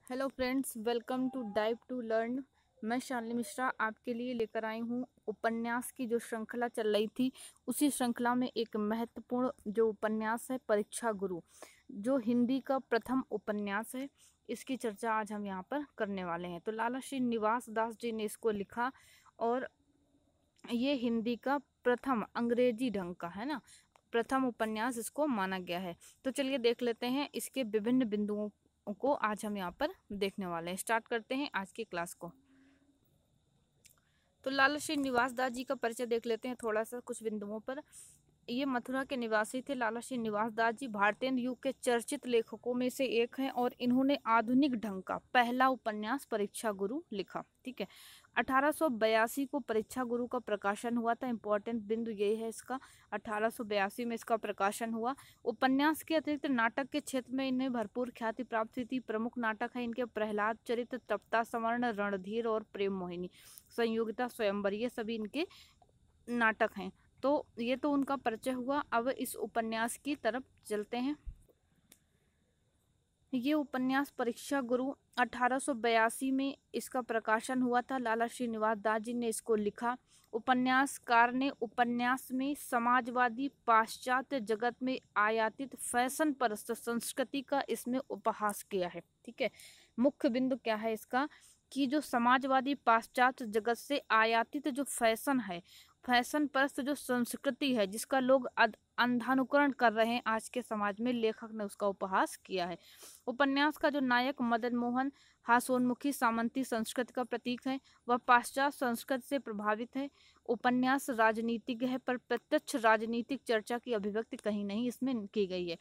Hello friends, welcome to dive to learn. मैं शालिनी मिश्रा आपके लिए लेकर आई हूँ उपन्यास की जो श्रृंखला चल रही थी। उसी श्रृंखला में एक महत्वपूर्ण जो उपन्यास है परीक्षा गुरु, जो हिंदी का प्रथम उपन्यास है। इसकी चर्चा आज हम यहाँ पर करने वाले हैं। तो लाला श्रीनिवास दास जी ने इसको लिखा और ये हिंदी का प्रथम अंग्रेजी ढंग का है ना, प्रथम उपन्यास इसको माना गया है। तो चलिए देख लेते हैं इसके विभिन्न बिंदुओं को आज हम यहाँ पर देखने वाले हैं। स्टार्ट करते हैं आज की क्लास को। तो लाला श्रीनिवास दास जी का परिचय देख लेते हैं थोड़ा सा कुछ बिंदुओं पर। ये मथुरा के निवासी थे। लाला श्रीनिवास दास जी भारतीय युग के चर्चित लेखकों में से एक हैं और इन्होंने आधुनिक ढंग का पहला उपन्यास परीक्षा गुरु लिखा। ठीक है, 1882 को परीक्षा गुरु का प्रकाशन हुआ था। इंपॉर्टेंट बिंदु ये है इसका, 1882 में इसका प्रकाशन हुआ। उपन्यास के अतिरिक्त नाटक के क्षेत्र में इन्हें भरपूर ख्याति प्राप्त हुई थी। प्रमुख नाटक है इनके प्रहलाद चरित्र, तप्ता समर्ण, रणधीर और प्रेम मोहिनी, संयोगिता, स्वयंवर, ये सभी इनके नाटक हैं। तो ये तो उनका परिचय हुआ। अब इस उपन्यास की तरफ चलते हैं। ये उपन्यास परीक्षा गुरु 1882 में इसका प्रकाशन हुआ था। लाला श्रीनिवास दास जी ने इसको लिखा। उपन्यासकार ने उपन्यास में समाजवादी पाश्चात्य जगत में आयातित फैशन परस्त संस्कृति का इसमें उपहास किया है। ठीक है, मुख्य बिंदु क्या है इसका कि जो समाजवादी पाश्चात्य जगत से आयातित जो फैशन है, फैशन परस्त जो संस्कृति है, जिसका लोग अंधानुकरण कर रहे हैं आज के समाज में, लेखक ने उसका उपहास किया है। उपन्यास का जो नायक मदन मोहन हास्योन्मुखी सामंती संस्कृति का प्रतीक है, वह पाश्चात्य संस्कृति से प्रभावित है। उपन्यास राजनीतिक है, पर प्रत्यक्ष राजनीतिक चर्चा की अभिव्यक्ति कहीं नहीं इसमें की गई है।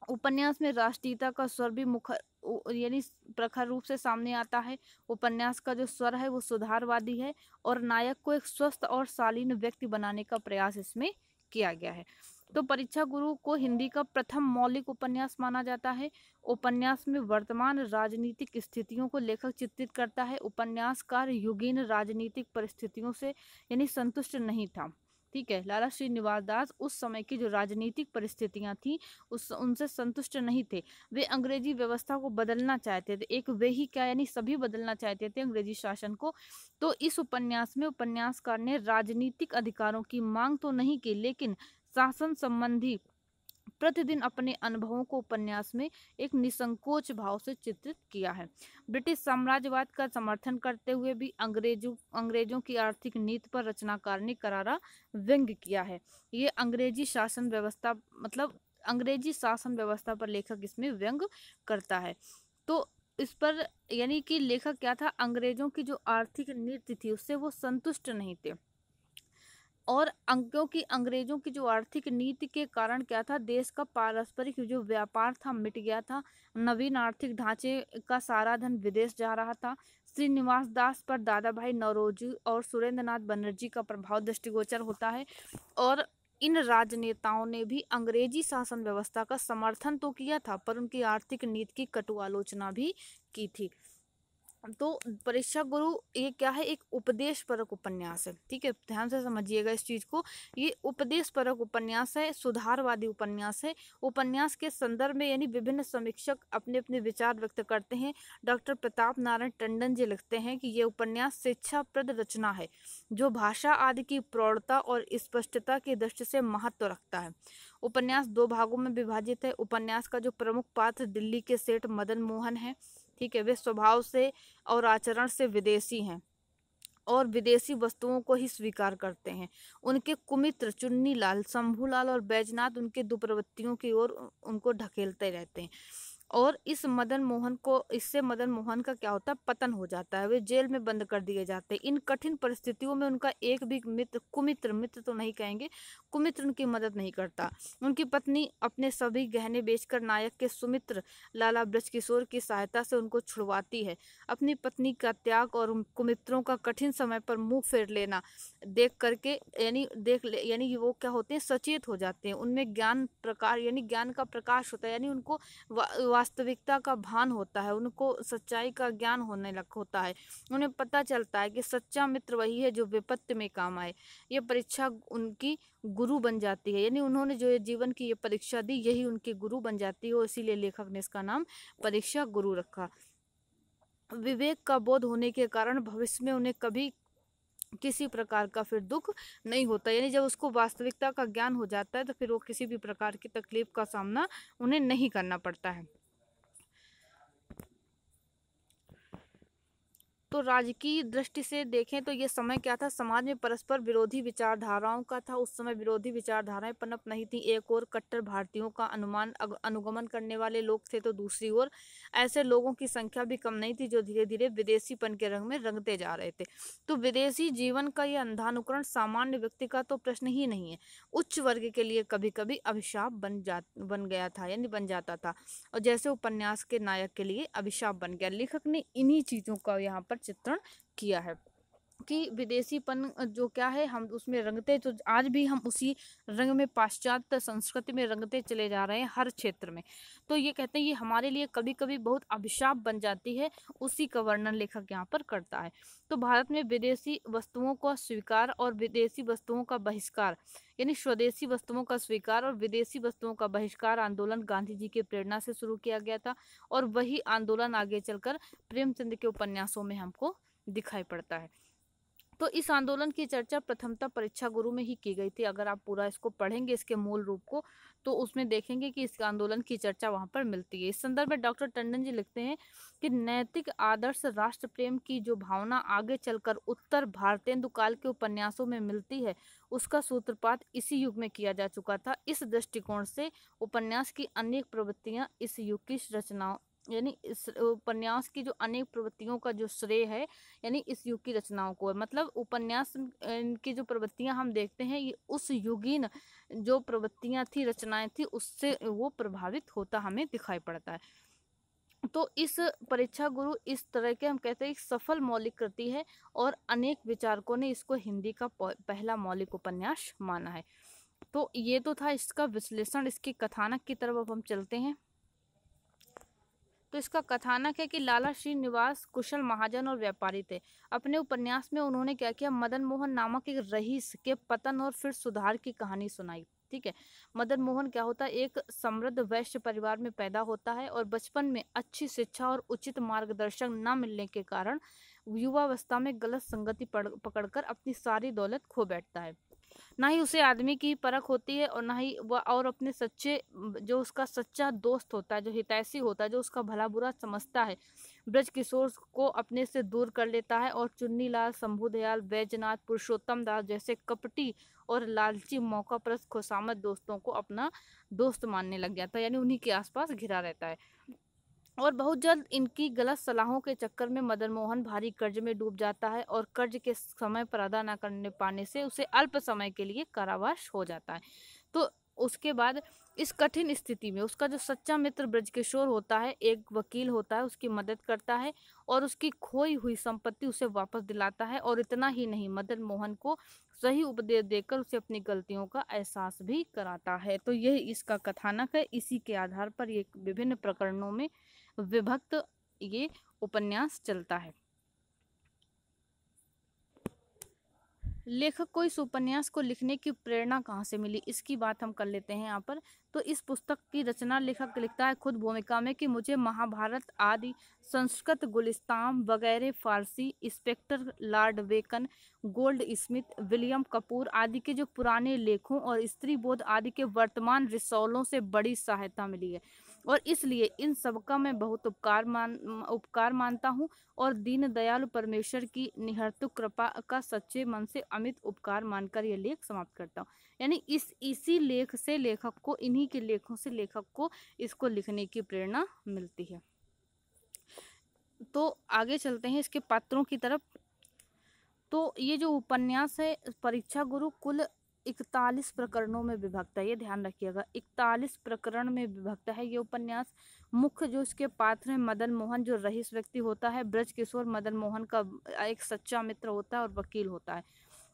उपन्यास में राष्ट्रीयता का स्वर भी यानी प्रखर रूप से सामने आता है। उपन्यास का जो स्वर है वो सुधारवादी है और नायक को एक स्वस्थ और शालीन व्यक्ति बनाने का प्रयास इसमें किया गया है। तो परीक्षा गुरु को हिंदी का प्रथम मौलिक उपन्यास माना जाता है। उपन्यास में वर्तमान राजनीतिक स्थितियों को लेखक चित्रित करता है। उपन्यासकार युगीन राजनीतिक परिस्थितियों से यानी संतुष्ट नहीं था। ठीक है, लाला श्रीनिवास दास उस समय की जो राजनीतिक परिस्थितियां थी उनसे संतुष्ट नहीं थे। वे अंग्रेजी व्यवस्था को बदलना चाहते थे। एक वे ही क्या यानी सभी बदलना चाहते थे अंग्रेजी शासन को। तो इस उपन्यास में उपन्यासकार ने राजनीतिक अधिकारों की मांग तो नहीं की, लेकिन शासन संबंधी प्रतिदिन अपने अनुभवों को उपन्यास में एक निसंकोच भाव से चित्रित किया है। ब्रिटिश साम्राज्यवाद का समर्थन करते हुए भी अंग्रेजों की आर्थिक नीति पर रचनाकार ने करारा व्यंग्य किया है। ये अंग्रेजी शासन व्यवस्था पर लेखक इसमें व्यंग्य करता है। तो इस पर यानी कि लेखक क्या था, अंग्रेजों की जो आर्थिक नीति थी उससे वो संतुष्ट नहीं थे और क्योंकि अंग्रेजों की जो आर्थिक नीति के कारण क्या था, देश का पारस्परिक जो व्यापार था मिट गया था। नवीन आर्थिक ढांचे का सारा धन विदेश जा रहा था। श्रीनिवास दास पर दादा भाई नौरोजी और सुरेंद्र नाथ बनर्जी का प्रभाव दृष्टिगोचर होता है और इन राजनेताओं ने भी अंग्रेजी शासन व्यवस्था का समर्थन तो किया था, पर उनकी आर्थिक नीति की कटु आलोचना भी की थी। तो परीक्षा गुरु ये क्या है, एक उपदेश परक उपन्यास है। ठीक है, ध्यान से समझिएगा इस चीज को। ये उपदेश परक उपन्यास है, सुधारवादी उपन्यास है। उपन्यास के संदर्भ में यानी विभिन्न समीक्षक अपने अपने विचार व्यक्त करते हैं। डॉक्टर प्रताप नारायण टंडन जी लिखते हैं कि ये उपन्यास शिक्षाप्रद रचना है जो भाषा आदि की प्रौढ़ता और स्पष्टता की दृष्टि से महत्व रखता है। उपन्यास 2 भागों में विभाजित है। उपन्यास का जो प्रमुख पात्र दिल्ली के सेठ मदन मोहन है। ठीक है, वे स्वभाव से और आचरण से विदेशी हैं और विदेशी वस्तुओं को ही स्वीकार करते हैं। उनके कुमित्र चुन्नीलाल, शंभूलाल और बैजनाथ उनके दुष्प्रवृत्तियों की ओर उनको ढकेलते रहते हैं और इससे मदन मोहन का क्या होता है, पतन हो जाता है। वे जेल में बंद कर दिए जाते हैं। इन कठिन परिस्थितियों में उनका एक भी मित्र तो नहीं कहेंगे, कुमित्र उनकी मदद नहीं करता। उनकी पत्नी अपने सभी गहने बेचकर नायक के सुमित्र लाला ब्रजकिशोर की सहायता से उनको छुड़वाती है। अपनी पत्नी का त्याग और कुमित्रों का कठिन समय पर मुंह फेर लेना देख करके यानी वो क्या होते हैं, सचेत हो जाते हैं। उनमें ज्ञान का प्रकाश होता है, यानी उनको वास्तविकता का भान होता है, उनको सच्चाई का ज्ञान होता है। उन्हें पता चलता है कि सच्चा मित्र वही है जो विपत्ति में काम आए। ये परीक्षा उनकी गुरु बन जाती है, यानी उन्होंने जो ये जीवन की ये परीक्षा दी यही उनकी गुरु बन जाती है और इसीलिए लेखक ने इसका नाम परीक्षा गुरु रखा। विवेक का बोध होने के कारण भविष्य में उन्हें कभी किसी प्रकार का फिर दुख नहीं होता। यानी जब उसको वास्तविकता का ज्ञान हो जाता है तो फिर वो किसी भी प्रकार की तकलीफ का सामना उन्हें नहीं करना पड़ता है। तो राजकीय दृष्टि से देखें तो ये समय क्या था, समाज में परस्पर विरोधी विचारधाराओं का था। उस समय विरोधी विचारधाराएं पनप नहीं थी। एक और कट्टर भारतीयों का अनुगमन करने वाले लोग थे, तो दूसरी ओर ऐसे लोगों की संख्या भी कम नहीं थी जो धीरे धीरे विदेशीपन के रंग में रंगते जा रहे थे। तो विदेशी जीवन का ये अंधानुकरण सामान्य व्यक्ति का तो प्रश्न ही नहीं है, उच्च वर्ग के लिए कभी कभी अभिशाप बन गया था, यानी बन जाता था। और जैसे उपन्यास के नायक के लिए अभिशाप बन गया। लेखक ने इन्हीं चीजों का यहाँ पर चित्रण किया है कि विदेशीपन जो क्या है हम उसमें रंगते, तो आज भी हम उसी रंग में पाश्चात्य संस्कृति में रंगते चले जा रहे हैं हर क्षेत्र में। तो ये कहते हैं ये हमारे लिए कभी कभी बहुत अभिशाप बन जाती है, उसी का वर्णन लेखक यहाँ पर करता है। तो भारत में विदेशी वस्तुओं का स्वीकार और विदेशी वस्तुओं का बहिष्कार, यानी स्वदेशी वस्तुओं का स्वीकार और विदेशी वस्तुओं का बहिष्कार आंदोलन गांधी जी की प्रेरणा से शुरू किया गया था, और वही आंदोलन आगे चलकर प्रेमचंद के उपन्यासों में हमको दिखाई पड़ता है। तो इस आंदोलन की चर्चा प्रथमतः परीक्षा गुरु में ही की गई थी। अगर आप पूरा इसको पढ़ेंगे इसके मूल रूप को, तो उसमें देखेंगे कि इस आंदोलन की चर्चा वहां पर मिलती है। इस संदर्भ में डॉक्टर टंडन जी लिखते हैं कि नैतिक आदर्श राष्ट्र प्रेम की जो भावना आगे चलकर उत्तर भारतेंदु काल के उपन्यासों में मिलती है, उसका सूत्रपात इसी युग में किया जा चुका था। इस दृष्टिकोण से उपन्यास की अनेक प्रवृत्तियां इस युग की रचनाओं, यानी इस उपन्यास की जो अनेक प्रवृत्तियों का जो श्रेय है, यानी इस युग की रचनाओं को है। मतलब उपन्यास की जो प्रवृत्तियां हम देखते हैं, ये उस युगीन जो प्रवृत्तियां थी, रचनाएं थी, उससे वो प्रभावित होता हमें दिखाई पड़ता है। तो इस परीक्षा गुरु इस तरह के हम कहते हैं एक सफल मौलिक कृति है, और अनेक विचारकों ने इसको हिंदी का पहला मौलिक उपन्यास माना है। तो ये तो था इसका विश्लेषण। इसके कथानक की तरफ अब हम चलते हैं। तो इसका कथानक है कि लाला श्रीनिवास कुशल महाजन और व्यापारी थे। अपने उपन्यास में उन्होंने क्या किया, मदन मोहन नामक एक रईस के पतन और फिर सुधार की कहानी सुनाई। ठीक है, मदन मोहन क्या होता है, एक समृद्ध वैश्य परिवार में पैदा होता है और बचपन में अच्छी शिक्षा और उचित मार्गदर्शन न मिलने के कारण युवावस्था में गलत संगति पकड़कर अपनी सारी दौलत खो बैठता है। ना ही उसे आदमी की परख होती है, और ना ही वह और अपने सच्चे जो उसका सच्चा दोस्त होता है, जो हितैषी होता है, जो उसका भला बुरा समझता है, ब्रज किशोर को अपने से दूर कर लेता है और चुन्नीलाल, शंभुदयाल, बैजनाथ, पुरुषोत्तम दास जैसे कपटी और लालची मौकापरस्त खुशामद दोस्तों को अपना दोस्त मानने लग जाता है, यानी उन्हीं के आसपास घिरा रहता है। और बहुत जल्द इनकी गलत सलाहों के चक्कर में मदन मोहन भारी कर्ज में डूब जाता है, और कर्ज के समय पर अदा न करने पाने से उसे अल्प समय के लिए कारावास हो जाता है। तो उसके बाद इस कठिन स्थिति में उसका जो सच्चा मित्र ब्रजकिशोर होता है, एक वकील होता है, उसकी मदद करता है और उसकी खोई हुई संपत्ति उसे वापस दिलाता है। और इतना ही नहीं, मदन मोहन को सही उपदेश देकर उसे अपनी गलतियों का एहसास भी कराता है। तो यह इसका कथानक है। इसी के आधार पर ये विभिन्न प्रकरणों में विभक्त ये उपन्यास चलता है। लेखक को इस उपन्यास को लिखने की प्रेरणा कहाँ से मिली, इसकी बात हम कर लेते हैं यहाँ पर। तो इस पुस्तक की रचना लेखक लिखता है खुद भूमिका में कि मुझे महाभारत आदि, संस्कृत गुलिस्तान वगैरह, Farsi, inspector Lord Bacon, Goldsmith, William Cowper आदि के जो पुराने लेखों और स्त्री बोध आदि के वर्तमान रिसौलों से बड़ी सहायता मिली है, और इसलिए इन सबका मैं बहुत उपकार मानता हूँ, और दीन दयालु परमेश्वर की निहर्तुक कृपा का सच्चे मन से अमित उपकार मानकर यह लेख समाप्त करता हूँ। यानी इसी लेख से लेखक को, इन्हीं के लेखों से लेखक को इसको लिखने की प्रेरणा मिलती है। तो आगे चलते हैं इसके पात्रों की तरफ। तो ये जो उपन्यास है परीक्षा गुरु कुल 41 प्रकरणों में विभक्त है, ये ध्यान रखिएगा, 41 प्रकरण में विभक्त है ये उपन्यास। मुख्य जो इसके पात्र हैं, मदन मोहन जो रईस व्यक्ति होता है, ब्रज किशोर मदन मोहन का एक सच्चा मित्र होता है और वकील होता है,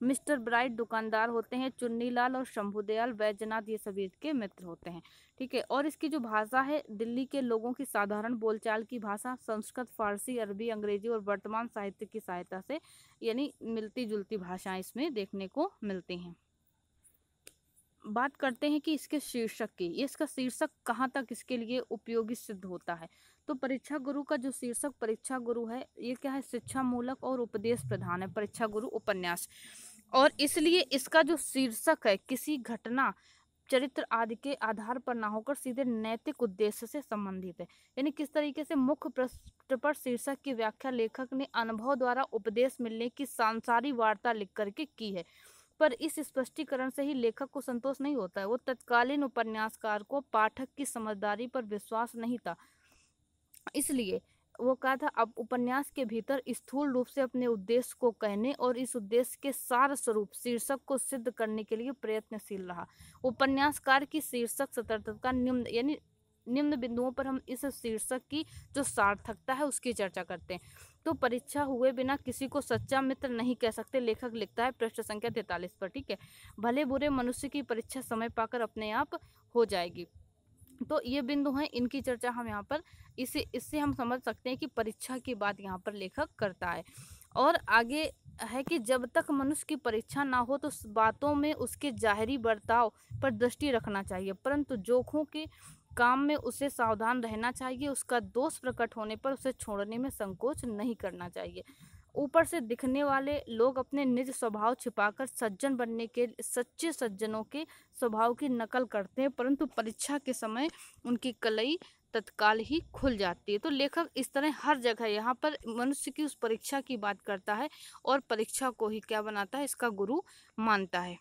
मिस्टर ब्राइट दुकानदार होते हैं, चुन्नीलाल और शंभुदयाल बैजनाथ ये सभी इसके मित्र होते हैं। ठीक है, और इसकी जो भाषा है दिल्ली के लोगों की साधारण बोलचाल की भाषा, संस्कृत, फारसी, अरबी, अंग्रेजी और वर्तमान साहित्य की सहायता से, यानी मिलती जुलती भाषाएं इसमें देखने को मिलती हैं। बात करते हैं कि इसके शीर्षक की, ये इसका शीर्षक कहाँ तक इसके लिए उपयोगी सिद्ध होता है। तो परीक्षा गुरु का जो शीर्षक परीक्षा गुरु है, ये क्या है, शिक्षा मूलक और उपदेश प्रधान है, परीक्षा गुरु उपन्यास। और इसलिए इसका जो शीर्षक है किसी घटना, चरित्र आदि के आधार पर ना होकर सीधे नैतिक उद्देश्य से संबंधित है। यानी किस तरीके से मुख्य पृष्ठ पर शीर्षक की व्याख्या लेखक ने अनुभव द्वारा उपदेश मिलने की सांसारिक वार्ता लिख करके की है। पर इस स्पष्टीकरण से ही लेखक को संतोष नहीं होता है। वो तत्कालीन उपन्यासकार को पाठक की समझदारी पर विश्वास नहीं था, इसलिए वो कहा था अब उपन्यास के भीतर स्थूल रूप से अपने उद्देश्य को कहने और इस उद्देश्य के सार स्वरूप शीर्षक को सिद्ध करने के लिए प्रयत्नशील रहा। उपन्यासकार की शीर्षक सतर्कता निम्न, यानी निम्न बिंदुओं पर हम इस शीर्षक की जो सार्थकता है उसकी चर्चा करते हैं। तो परीक्षा हुए बिना किसी को सच्चा मित्र नहीं कह सकते, लेखक लिखता है पृष्ठ संख्या 43 पर। ठीक है, भले बुरे मनुष्य की परीक्षा समय पाकर अपने आप हो जाएगी। तो ये बिंदु हैं, इनकी चर्चा हम यहाँ पर इससे हम समझ सकते हैं कि परीक्षा की बात यहाँ पर लेखक करता है। और आगे है कि जब तक मनुष्य की परीक्षा ना हो तो बातों में उसके जाहिरी बर्ताव पर दृष्टि रखना चाहिए, परंतु जोखों के काम में उसे सावधान रहना चाहिए। उसका दोष प्रकट होने पर उसे छोड़ने में संकोच नहीं करना चाहिए। ऊपर से दिखने वाले लोग अपने निज स्वभाव छिपाकर सज्जन बनने के सच्चे सज्जनों के स्वभाव की नकल करते हैं, परंतु परीक्षा के समय उनकी कलई तत्काल ही खुल जाती है। तो लेखक इस तरह हर जगह यहाँ पर मनुष्य की उस परीक्षा की बात करता है और परीक्षा को ही क्या बनाता है, इसका गुरु मानता है।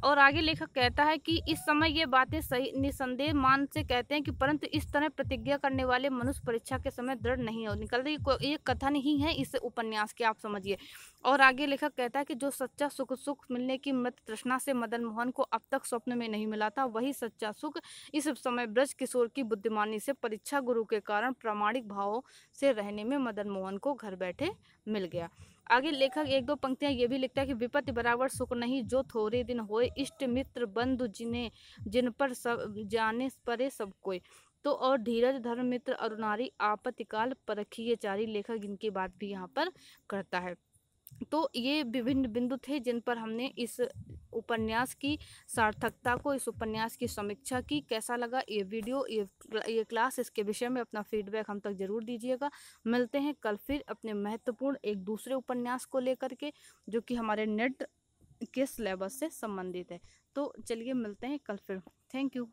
और आगे लेखक कहता है कि इस समय ये बातें सही निसंदेह मान से कहते हैं कि परंतु इस तरह प्रतिज्ञा करने वाले मनुष्य परीक्षा के समय दृढ़ नहीं हो निकल रही, ये कथन ही है इस उपन्यास के, आप समझिए। और आगे लेखक कहता है कि जो सच्चा सुख मिलने की मृत तृष्णा से मदन मोहन को अब तक स्वप्न में नहीं मिला था, वही सच्चा सुख इस समय ब्रज किशोर की बुद्धिमानी से परीक्षा गुरु के कारण प्रामाणिक भावों से रहने में मदन मोहन को घर बैठे मिल गया। आगे लेखक एक दो पंक्तियां ये भी लिखता है कि विपत्ति बराबर सुख नहीं, जो थोड़े दिन होए, इष्ट मित्र बंधु जिन्हें जिन पर सब जाने परे सब कोई। तो और धीरज धर्म मित्र अरुणारी आपत्तिकाल परखिए चारी, लेखक इनकी बात भी यहाँ पर करता है। तो ये विभिन्न बिंदु थे जिन पर हमने इस उपन्यास की सार्थकता को, इस उपन्यास की समीक्षा की। कैसा लगा ये वीडियो, ये क्लास, इसके विषय में अपना फीडबैक हम तक जरूर दीजिएगा। मिलते हैं कल फिर अपने महत्वपूर्ण एक दूसरे उपन्यास को लेकर के, जो कि हमारे नेट के सिलेबस से संबंधित है। तो चलिए मिलते हैं कल फिर। Thank you.